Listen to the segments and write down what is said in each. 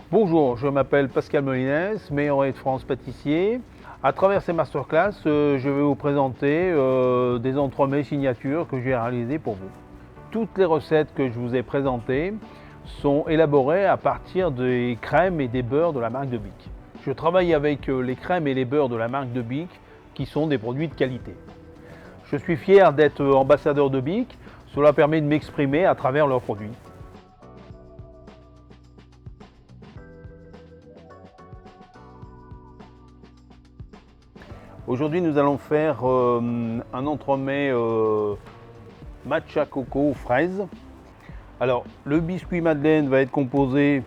Bonjour, je m'appelle Pascal Molines, meilleur de France pâtissier. À travers ces masterclass, je vais vous présenter des entremets signatures que j'ai réalisés pour vous. Toutes les recettes que je vous ai présentées sont élaborées à partir des crèmes et des beurres de la marque de Bic. Je travaille avec les crèmes et les beurres de la marque de Bic qui sont des produits de qualité. Je suis fier d'être ambassadeur de Bic, cela permet de m'exprimer à travers leurs produits. Aujourd'hui, nous allons faire un entremets matcha coco fraise. Alors, le biscuit madeleine va être composé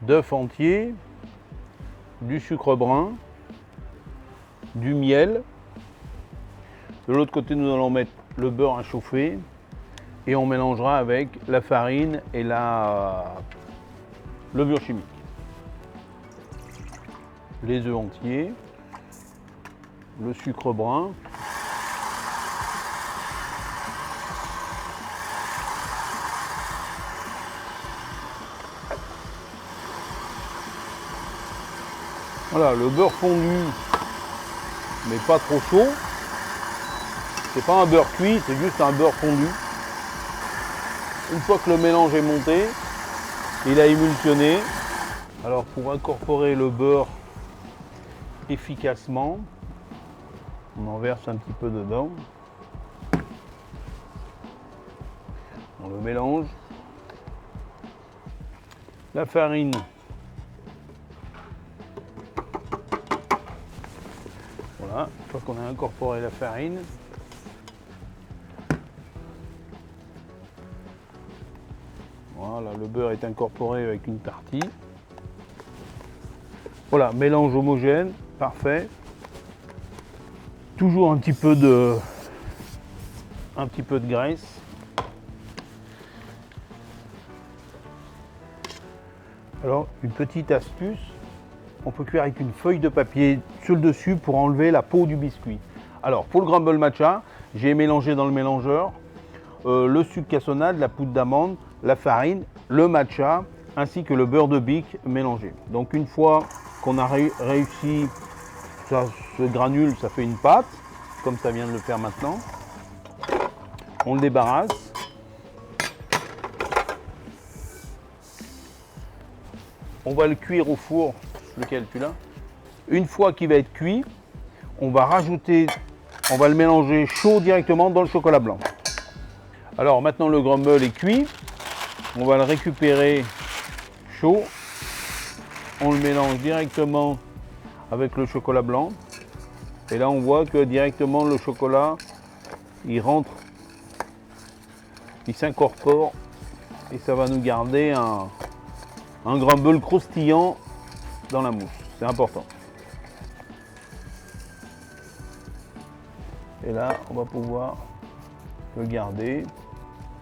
d'œufs entiers, du sucre brun, du miel. De l'autre côté, nous allons mettre le beurre à chauffer et on mélangera avec la farine et la levure chimique. Les œufs entiers, le sucre brun, voilà, le beurre fondu, mais pas trop chaud. C'est pas un beurre cuit, c'est juste un beurre fondu. Une fois que le mélange est monté, il a émulsionné. Alors pour incorporer le beurre efficacement, on en verse un petit peu dedans. On le mélange. La farine. Voilà, une fois qu'on a incorporé la farine, voilà, le beurre est incorporé avec une partie. Voilà, mélange homogène, parfait. Toujours un petit peu de graisse. Alors, une petite astuce, on peut cuire avec une feuille de papier sur le dessus pour enlever la peau du biscuit. Alors, pour le crumble matcha, j'ai mélangé dans le mélangeur le sucre cassonade, la poudre d'amande, la farine, le matcha, ainsi que le beurre de Bic mélangé. Donc, une fois qu'on a réussi, ça se granule, ça fait une pâte, comme ça vient de le faire maintenant. On le débarrasse. On va le cuire au four, lequel tu l'as. Une fois qu'il va être cuit, on va le mélanger chaud directement dans le chocolat blanc. Alors maintenant le crumble est cuit, on va le récupérer chaud. On le mélange directement avec le chocolat blanc. Et là on voit que directement le chocolat, il rentre, il s'incorpore et ça va nous garder un crumble croustillant dans la mousse. C'est important. Et là, on va pouvoir le garder.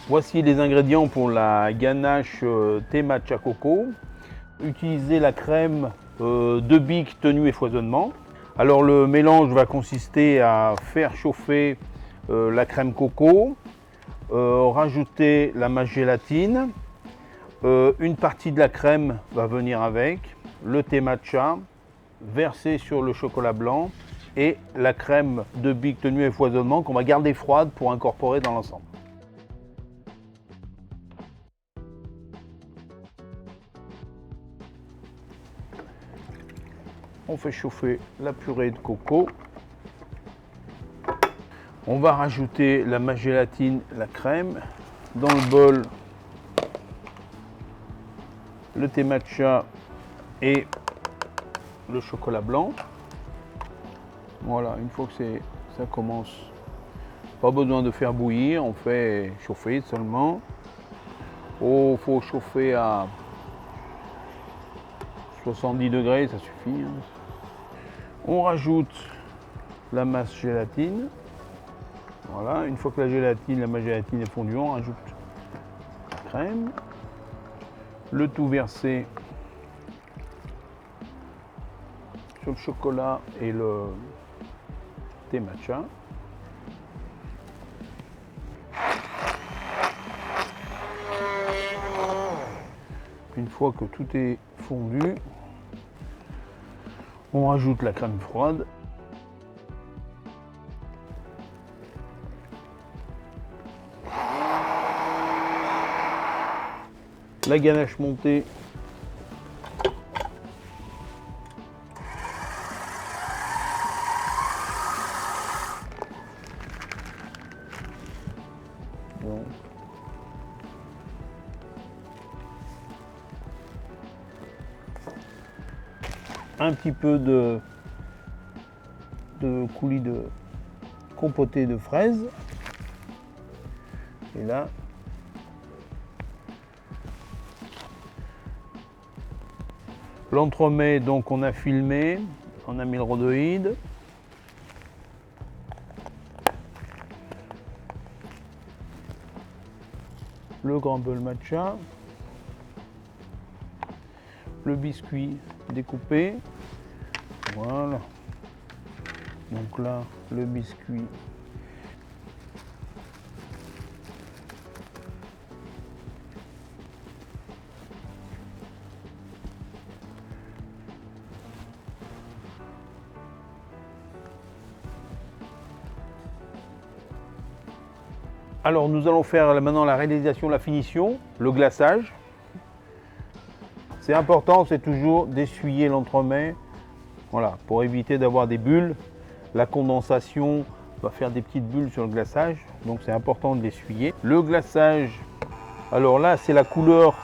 Voici les ingrédients pour la ganache thé matcha coco. Utilisez la crème de Bic tenue et foisonnement. Alors le mélange va consister à faire chauffer la crème coco, rajouter la masse gélatine. Une partie de la crème va venir avec, le thé matcha, versé sur le chocolat blanc et la crème de Bic tenue et foisonnement qu'on va garder froide pour incorporer dans l'ensemble. On fait chauffer la purée de coco. On va rajouter la masse gélatine, la crème. Dans le bol, le thé matcha et le chocolat blanc. Voilà, une fois que ça commence, pas besoin de faire bouillir, on fait chauffer seulement. Il faut chauffer à 70 degrés, ça suffit. On rajoute la masse gélatine. Voilà, une fois que la masse gélatine est fondue, on rajoute la crème. Le tout versé sur le chocolat et le thé matcha. Une fois que tout est fondu. On rajoute la crème froide. La ganache montée. Donc, un petit peu de coulis de compoté de fraises. Et là, l'entremet, donc on a filmé, on a mis le rhodoïde. Le crumble matcha. Le biscuit découpé. Voilà. Donc là, le biscuit. Alors nous allons faire maintenant la réalisation, la finition, le glaçage. C'est important, c'est toujours d'essuyer l'entremet, voilà, pour éviter d'avoir des bulles. La condensation va faire des petites bulles sur le glaçage, donc c'est important de l'essuyer. Le glaçage, alors là c'est la couleur,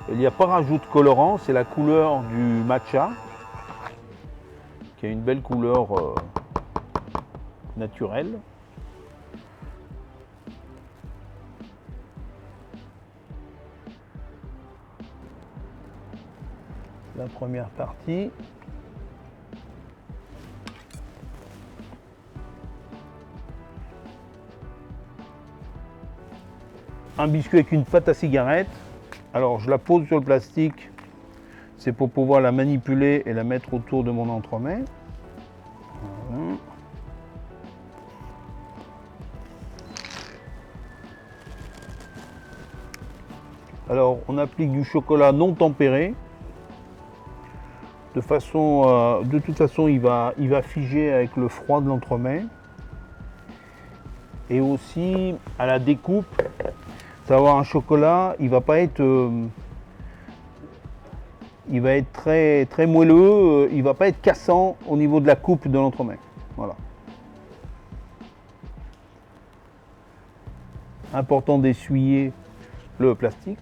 il n'y a pas rajout de colorant, c'est la couleur du matcha, qui a une belle couleur naturelle. La première partie. Un biscuit avec une pâte à cigarette. Alors je la pose sur le plastique, c'est pour pouvoir la manipuler et la mettre autour de mon entremet. Voilà. Alors on applique du chocolat non tempéré. De toute façon, il va figer avec le froid de l'entremet. Et aussi, à la découpe, ça va avoir un chocolat, il va être très, très moelleux, il va pas être cassant au niveau de la coupe de l'entremet. Voilà. Important d'essuyer le plastique.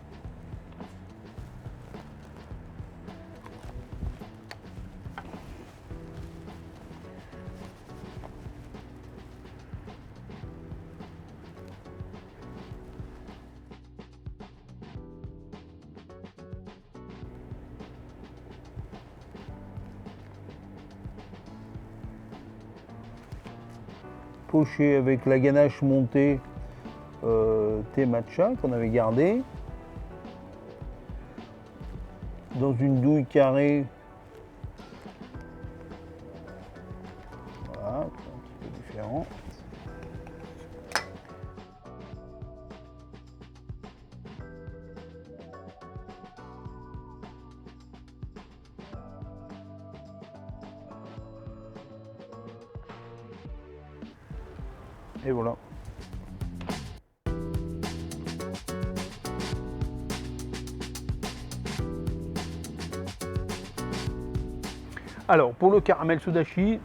Poché avec la ganache montée thé matcha qu'on avait gardé dans une douille carrée. Voilà, un petit peu différent. Et voilà. Alors pour le caramel sudachi,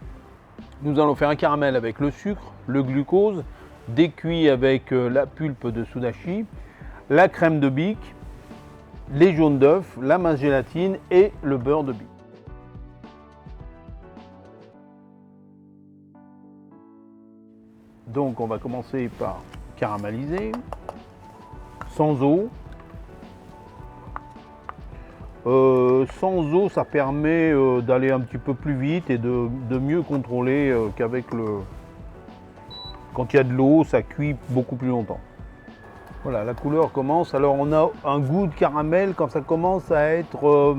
nous allons faire un caramel avec le sucre, le glucose, des cuits avec la pulpe de sudachi, la crème de bic, les jaunes d'œufs, la masse gélatine et le beurre de bic. Donc on va commencer par caraméliser, sans eau. Sans eau, ça permet d'aller un petit peu plus vite et de mieux contrôler qu'avec le... Quand il y a de l'eau, ça cuit beaucoup plus longtemps. Voilà, la couleur commence. Alors on a un goût de caramel quand ça commence à être...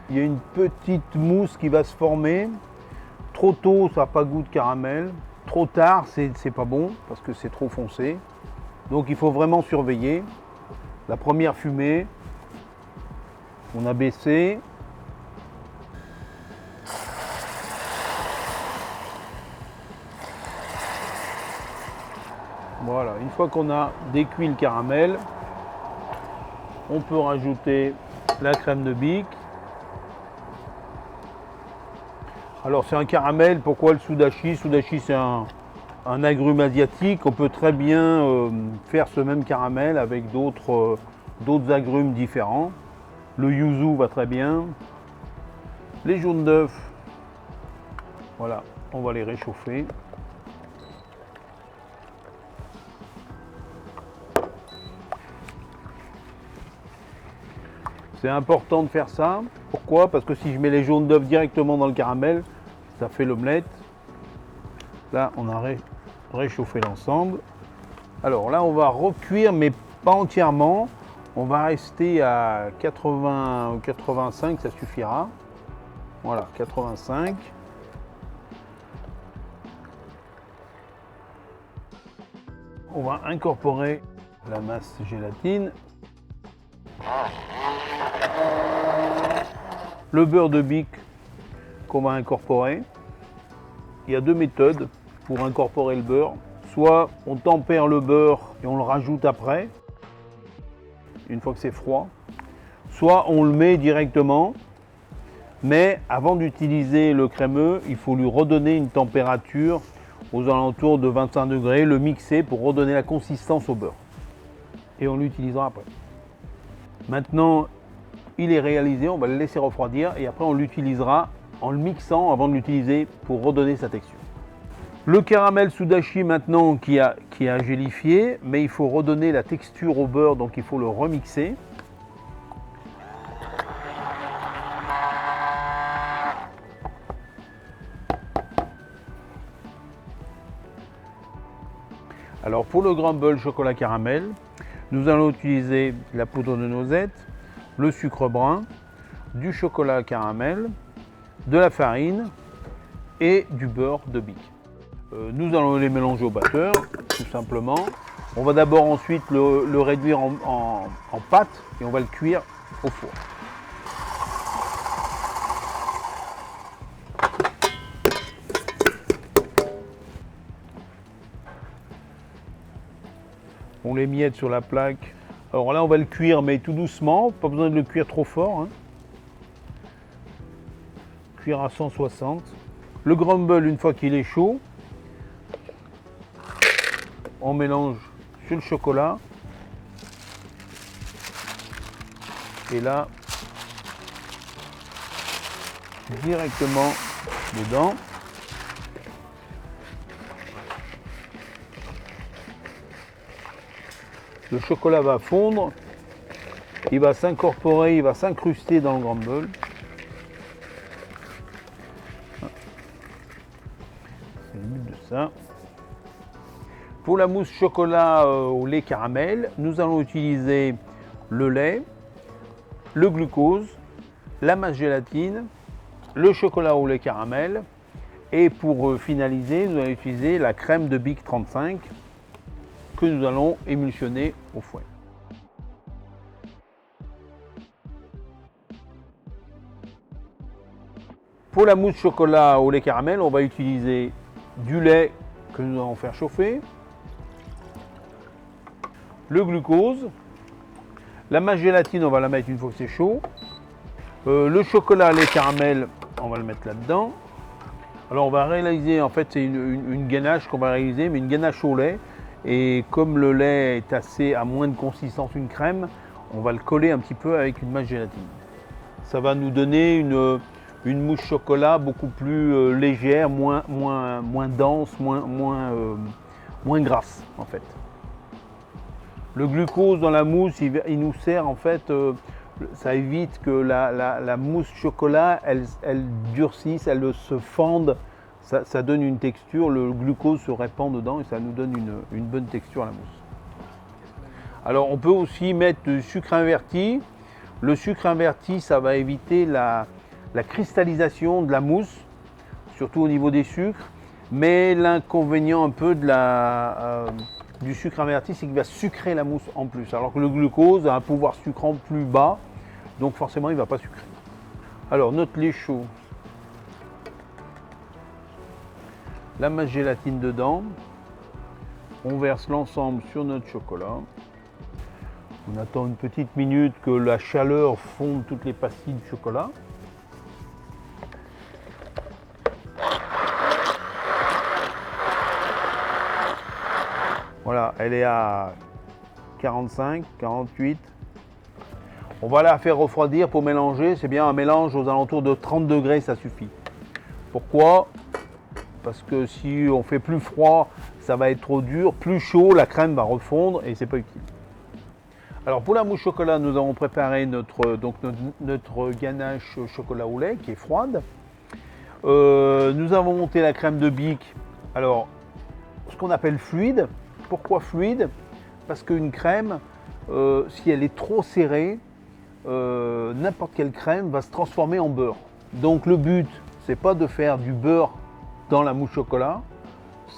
il y a une petite mousse qui va se former. Trop tôt, ça n'a pas goût de caramel. Trop tard, c'est pas bon parce que c'est trop foncé. Donc il faut vraiment surveiller. La première fumée, on a baissé. Voilà, une fois qu'on a décuit le caramel, on peut rajouter la crème de Bic. Alors c'est un caramel, pourquoi le sudachi? Sudachi c'est un agrume asiatique, on peut très bien faire ce même caramel avec d'autres agrumes différents. Le yuzu va très bien. Les jaunes d'œufs, voilà, on va les réchauffer. C'est important de faire ça. Pourquoi? Parce que si je mets les jaunes d'œufs directement dans le caramel, ça fait l'omelette. Là, on a réchauffé l'ensemble. Alors là, on va recuire, mais pas entièrement. On va rester à 80 ou 85, ça suffira. Voilà, 85. On va incorporer la masse gélatine. Le beurre de Bic qu'on va incorporer. Il y a deux méthodes pour incorporer le beurre. Soit on tempère le beurre et on le rajoute après, une fois que c'est froid. Soit on le met directement, mais avant d'utiliser le crémeux, il faut lui redonner une température aux alentours de 25 degrés, le mixer pour redonner la consistance au beurre. Et on l'utilisera après. Maintenant, il est réalisé, on va le laisser refroidir et après on l'utilisera en le mixant avant de l'utiliser pour redonner sa texture. Le caramel sudachi maintenant qui a gélifié, mais il faut redonner la texture au beurre, donc il faut le remixer. Alors pour le crumble chocolat caramel, nous allons utiliser la poudre de noisette, le sucre brun, du chocolat caramel, de la farine et du beurre de Bic. Nous allons les mélanger au batteur, tout simplement. On va d'abord ensuite le réduire en pâte et on va le cuire au four. On les miette sur la plaque. Alors là, on va le cuire, mais tout doucement. Pas besoin de le cuire trop fort. Cuire à 160. Le crumble, une fois qu'il est chaud, on mélange sur le chocolat. Et là, directement dedans. Le chocolat va fondre, il va s'incorporer, il va s'incruster dans le crumble. C'est le but de ça. Pour la mousse chocolat au lait caramel, nous allons utiliser le lait, le glucose, la masse gélatine, le chocolat au lait caramel et pour finaliser, nous allons utiliser la crème de Bic 35 que nous allons émulsionner au fouet. Pour la mousse chocolat au lait caramel, on va utiliser du lait que nous allons faire chauffer, le glucose, la masse gélatine, on va la mettre une fois que c'est chaud, le chocolat lait caramel, on va le mettre là-dedans. Alors on va réaliser, en fait c'est une ganache qu'on va réaliser, mais une ganache au lait. Et comme le lait est assez à moins de consistance qu'une crème, on va le coller un petit peu avec une masse gélatine. Ça va nous donner une mousse chocolat beaucoup plus légère, moins dense, moins grasse en fait. Le glucose dans la mousse, il nous sert en fait, ça évite que la mousse chocolat, elle durcisse, elle se fende. Ça donne une texture, le glucose se répand dedans et ça nous donne une bonne texture à la mousse. Alors on peut aussi mettre du sucre inverti. Le sucre inverti, ça va éviter la cristallisation de la mousse, surtout au niveau des sucres. Mais l'inconvénient un peu du sucre inverti, c'est qu'il va sucrer la mousse en plus. Alors que le glucose a un pouvoir sucrant plus bas, donc forcément il ne va pas sucrer. Alors notre lait chaud. La masse gélatine dedans, On verse l'ensemble sur notre chocolat. On attend une petite minute que la chaleur fonde toutes les pastilles de chocolat. Voilà, elle est à 45, 48. On va la faire refroidir pour mélanger. C'est bien un mélange aux alentours de 30 degrés, ça suffit. Pourquoi? Parce que si on fait plus froid, ça va être trop dur. Plus chaud, la crème va refondre et c'est pas utile. Alors pour la mousse chocolat, nous avons préparé notre ganache chocolat au lait qui est froide. Nous avons monté la crème de Bic. Alors, ce qu'on appelle fluide. Pourquoi fluide? Parce qu'une crème, si elle est trop serrée, n'importe quelle crème va se transformer en beurre. Donc le but, c'est pas de faire du beurre dans la mousse chocolat,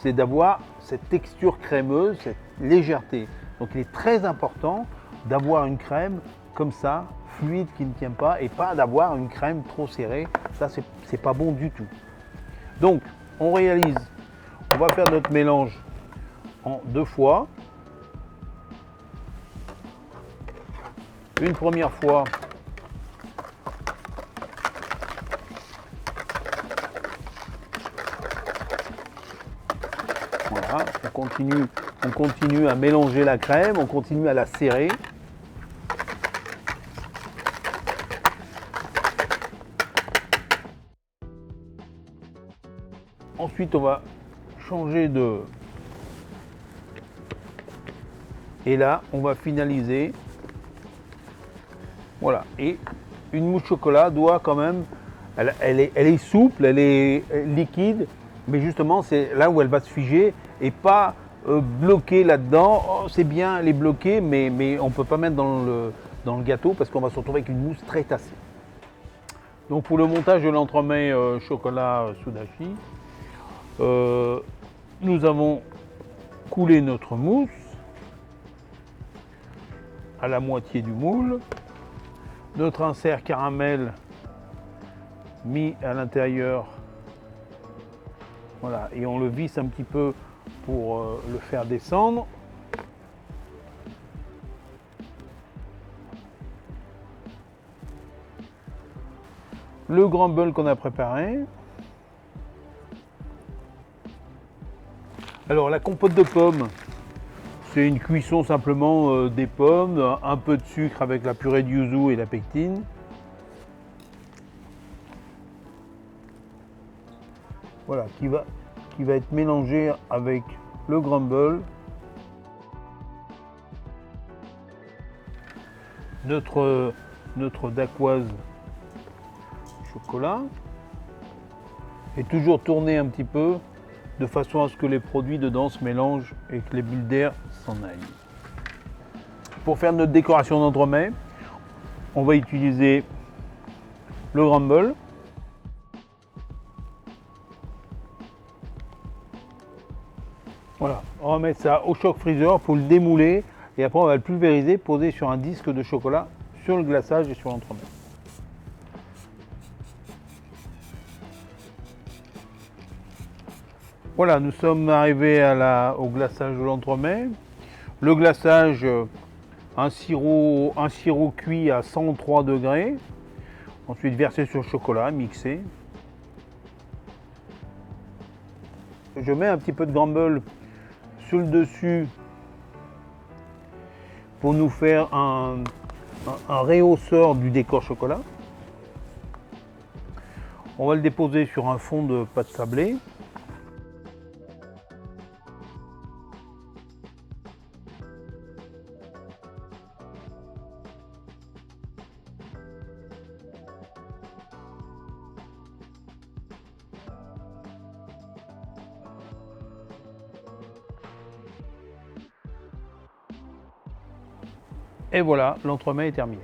c'est d'avoir cette texture crémeuse, cette légèreté. Donc il est très important d'avoir une crème comme ça, fluide, qui ne tient pas, et pas d'avoir une crème trop serrée. Ça, c'est pas bon du tout. Donc, on réalise, on va faire notre mélange en 2 fois. Une première fois, voilà, on continue à mélanger la crème, on continue à la serrer. Ensuite, on va changer de... Et là, on va finaliser. Voilà. Et une mousse chocolat doit quand même... Elle est souple, elle est liquide, mais justement, c'est là où elle va se figer et pas bloquée là-dedans. Oh, c'est bien, elle est bloquée, mais on ne peut pas mettre dans le gâteau parce qu'on va se retrouver avec une mousse très tassée. Donc pour le montage de l'entremets chocolat Sudachi, nous avons coulé notre mousse à la moitié du moule, notre insert caramel mis à l'intérieur, voilà, et on le visse un petit peu pour le faire descendre. Le crumble qu'on a préparé. Alors la compote de pommes, c'est une cuisson simplement des pommes, un peu de sucre avec la purée de yuzu et la pectine. Voilà, qui va être mélangé avec le crumble, notre dacquoise chocolat, et toujours tourner un petit peu de façon à ce que les produits dedans se mélangent et que les bulles d'air s'en aillent. Pour faire notre décoration d'entremets, on va utiliser le crumble. Voilà, on va mettre ça au choc freezer pour le démouler et après on va le pulvériser, poser sur un disque de chocolat sur le glaçage et sur l'entremet. Voilà, nous sommes arrivés au glaçage de l'entremet. Le glaçage, un sirop cuit à 103 degrés. Ensuite versé sur le chocolat, mixé. Je mets un petit peu de crumble sur le dessus pour nous faire un rehausseur du décor chocolat. On va le déposer sur un fond de pâte sablée. Et voilà, l'entremet est terminé.